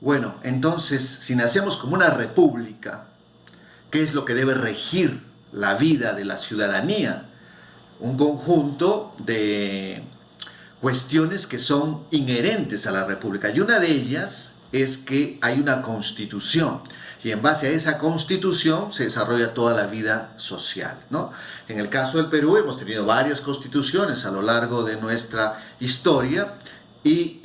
Bueno, entonces, si nacemos como una república, ¿qué es lo que debe regir la vida de la ciudadanía? Un conjunto de cuestiones que son inherentes a la república. Y una de ellas es que hay una constitución. Y en base a esa constitución se desarrolla toda la vida social, ¿no? En el caso del Perú hemos tenido varias constituciones a lo largo de nuestra historia y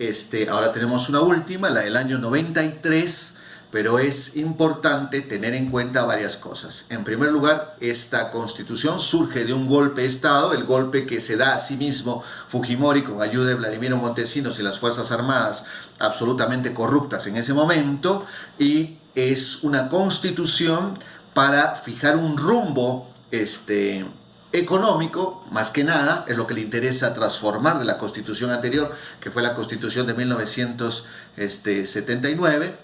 ahora tenemos una última, la del año 93, pero es importante tener en cuenta varias cosas. En primer lugar, esta constitución surge de un golpe de Estado, el golpe que se da a sí mismo Fujimori con ayuda de Vladimiro Montesinos y las Fuerzas Armadas absolutamente corruptas en ese momento, y es una constitución para fijar un rumbo económico, más que nada, es lo que le interesa transformar de la constitución anterior, que fue la constitución de 1979.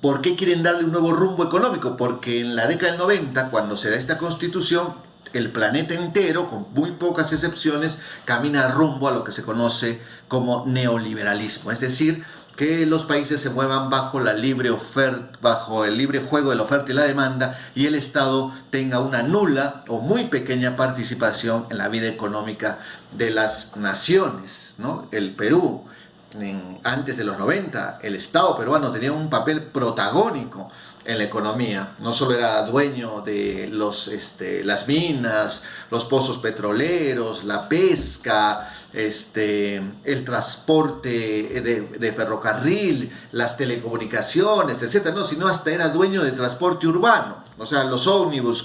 ¿Por qué quieren darle un nuevo rumbo económico? Porque en la década del 90, cuando se da esta constitución, el planeta entero, con muy pocas excepciones, camina rumbo a lo que se conoce como neoliberalismo. Es decir, que los países se muevan bajo la libre oferta, bajo el libre juego de la oferta y la demanda, y el Estado tenga una nula o muy pequeña participación en la vida económica de las naciones, ¿no? El Perú, antes de los 90, el Estado peruano tenía un papel protagónico en la economía. No solo era dueño de las minas, los pozos petroleros, la pesca, el transporte de ferrocarril, las telecomunicaciones, etcétera, no, sino hasta era dueño de transporte urbano. O sea, los ómnibus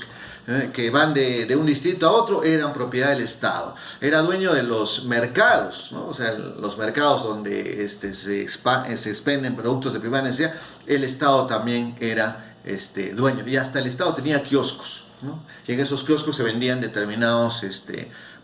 que van de un distrito a otro eran propiedad del Estado. Era dueño de los mercados, ¿no? O sea, los mercados donde se expenden productos de primera necesidad, el Estado también era dueño. Y hasta el Estado tenía kioscos, ¿no? Y en esos kioscos se vendían determinados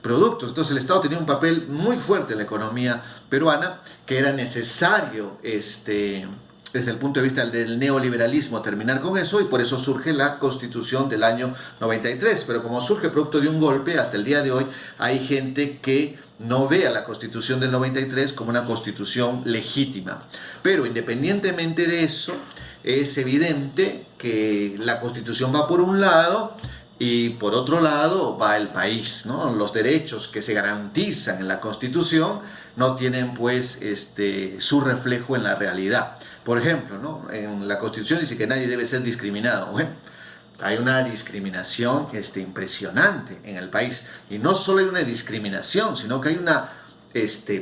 productos. Entonces el Estado tenía un papel muy fuerte en la economía peruana, que era necesario desde el punto de vista del neoliberalismo terminar con eso, y por eso surge la Constitución del año 93. Pero como surge producto de un golpe, hasta el día de hoy hay gente que no ve a la Constitución del 93 como una constitución legítima. Pero independientemente de eso, es evidente que la Constitución va por un lado y por otro lado va el país, ¿no? Los derechos que se garantizan en la Constitución no tienen pues su reflejo en la realidad. Por ejemplo, ¿no? En la Constitución dice que nadie debe ser discriminado. Bueno, hay una discriminación impresionante en el país. Y no solo hay una discriminación, sino que hay una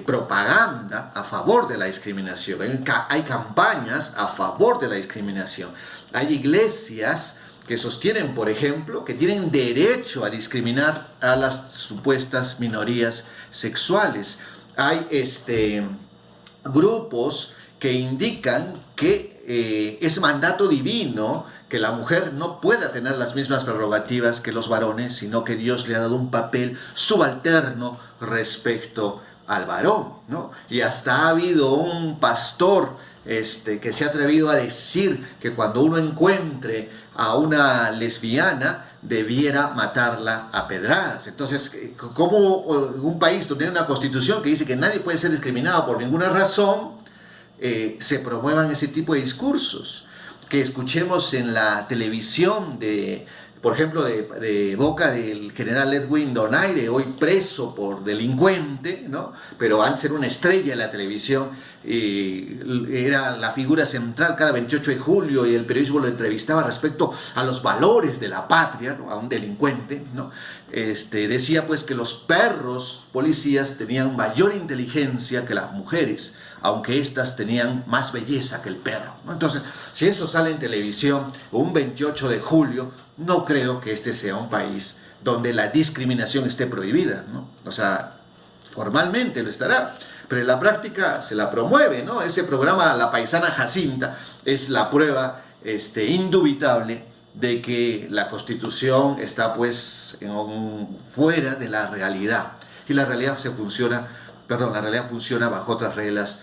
propaganda a favor de la discriminación. Hay campañas a favor de la discriminación. Hay iglesias que sostienen, por ejemplo, que tienen derecho a discriminar a las supuestas minorías sexuales. Hay grupos que indican que es mandato divino que la mujer no pueda tener las mismas prerrogativas que los varones, sino que Dios le ha dado un papel subalterno respecto al varón, ¿no? Y hasta ha habido un pastor que se ha atrevido a decir que cuando uno encuentre a una lesbiana debiera matarla a pedradas. Entonces, ¿cómo un país donde hay una constitución que dice que nadie puede ser discriminado por ninguna razón, se promuevan ese tipo de discursos? Que escuchemos en la televisión por ejemplo, de boca del general Edwin Donaire, hoy preso por delincuente, ¿no? Pero antes era una estrella en la televisión, era la figura central cada 28 de julio y el periodismo lo entrevistaba respecto a los valores de la patria, ¿no? A un delincuente, ¿no? Decía pues que los perros policías tenían mayor inteligencia que las mujeres, aunque éstas tenían más belleza que el perro, ¿no? Entonces, si eso sale en televisión un 28 de julio, no creo que este sea un país donde la discriminación esté prohibida, ¿no? O sea, formalmente lo estará, pero en la práctica se la promueve, ¿no? Ese programa La Paisana Jacinta es la prueba indubitable de que la Constitución está pues fuera de la realidad, y la realidad funciona bajo otras reglas,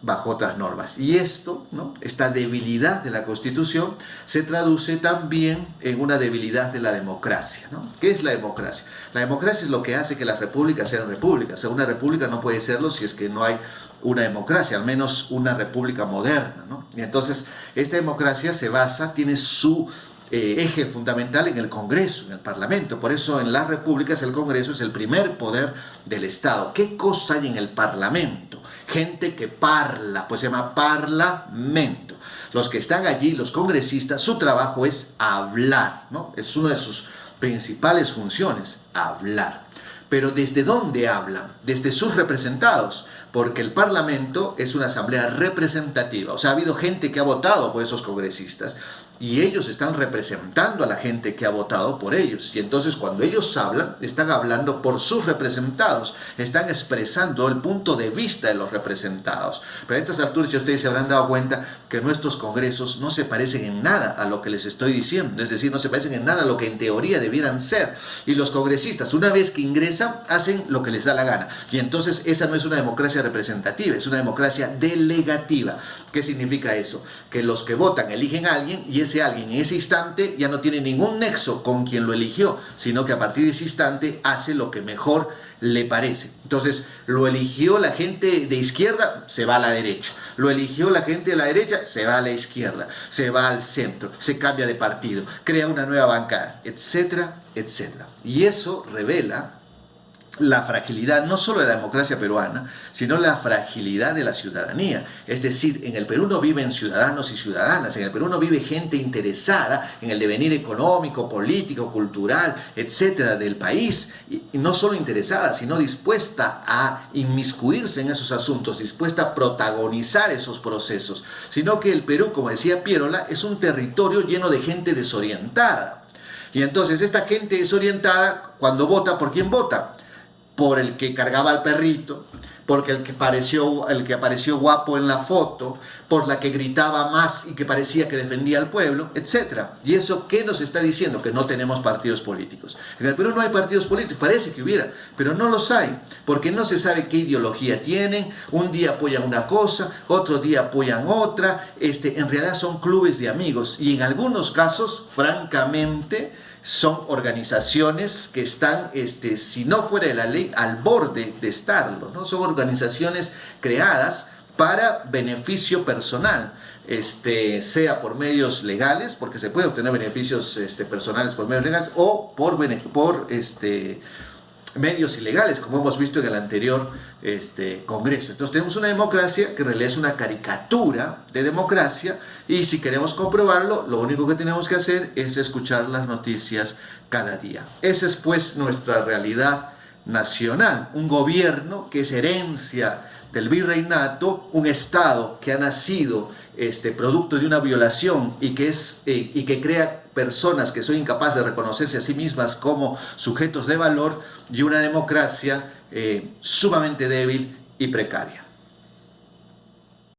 bajo otras normas. Y esto, ¿no? Esta debilidad de la Constitución se traduce también en una debilidad de la democracia, ¿no? ¿Qué es la democracia? La democracia es lo que hace que las repúblicas sean repúblicas. O sea, una república no puede serlo si es que no hay una democracia, al menos una república moderna, ¿no? Y entonces esta democracia se basa, tiene su eje fundamental en el Congreso, en el Parlamento. Por eso en las repúblicas el Congreso es el primer poder del Estado. ¿Qué cosa hay en el Parlamento? Gente que parla, pues se llama parlamento. Los que están allí, los congresistas, su trabajo es hablar, ¿no? Es una de sus principales funciones, hablar. Pero ¿desde dónde hablan? Desde sus representados, porque el Parlamento es una asamblea representativa. O sea, ha habido gente que ha votado por esos congresistas y ellos están representando a la gente que ha votado por ellos. Y entonces cuando ellos hablan, están hablando por sus representados, están expresando el punto de vista de los representados. Pero a estas alturas ya ustedes se habrán dado cuenta que nuestros congresos no se parecen en nada a lo que les estoy diciendo, es decir, no se parecen en nada a lo que en teoría debieran ser. Y los congresistas, una vez que ingresan, hacen lo que les da la gana. Y entonces esa no es una democracia representativa, es una democracia delegativa. ¿Qué significa eso? Que los que votan eligen a alguien y ese alguien en ese instante ya no tiene ningún nexo con quien lo eligió, sino que a partir de ese instante hace lo que mejor le parece. Entonces, lo eligió la gente de izquierda, se va a la derecha. Lo eligió la gente de la derecha, se va a la izquierda, se va al centro, se cambia de partido, crea una nueva bancada, etcétera, etcétera. Y eso revela la fragilidad no solo de la democracia peruana, sino la fragilidad de la ciudadanía. Es decir, en el Perú no viven ciudadanos y ciudadanas, en el Perú no vive gente interesada en el devenir económico, político, cultural, etcétera, del país. Y no solo interesada, sino dispuesta a inmiscuirse en esos asuntos, dispuesta a protagonizar esos procesos. Sino que el Perú, como decía Piérola, es un territorio lleno de gente desorientada. Y entonces esta gente desorientada, cuando vota, ¿por quién vota? Por el que cargaba al perrito, porque el que apareció guapo en la foto, por la que gritaba más y que parecía que defendía al pueblo, etc. ¿Y eso qué nos está diciendo? Que no tenemos partidos políticos. En el Perú no hay partidos políticos, parece que hubiera, pero no los hay, porque no se sabe qué ideología tienen. Un día apoyan una cosa, otro día apoyan otra. En realidad son clubes de amigos y en algunos casos, francamente, son organizaciones que están, si no fuera de la ley, al borde de estarlo, ¿no? Son organizaciones creadas para beneficio personal, sea por medios legales, porque se puede obtener beneficios personales por medios legales, o por medios ilegales, como hemos visto en el anterior Congreso. Entonces tenemos una democracia que en realidad es una caricatura de democracia, y si queremos comprobarlo, lo único que tenemos que hacer es escuchar las noticias cada día. Esa es pues nuestra realidad nacional, un gobierno que es herencia del virreinato, un Estado que ha nacido producto de una violación y que crea personas que son incapaces de reconocerse a sí mismas como sujetos de valor, y una democracia sumamente débil y precaria.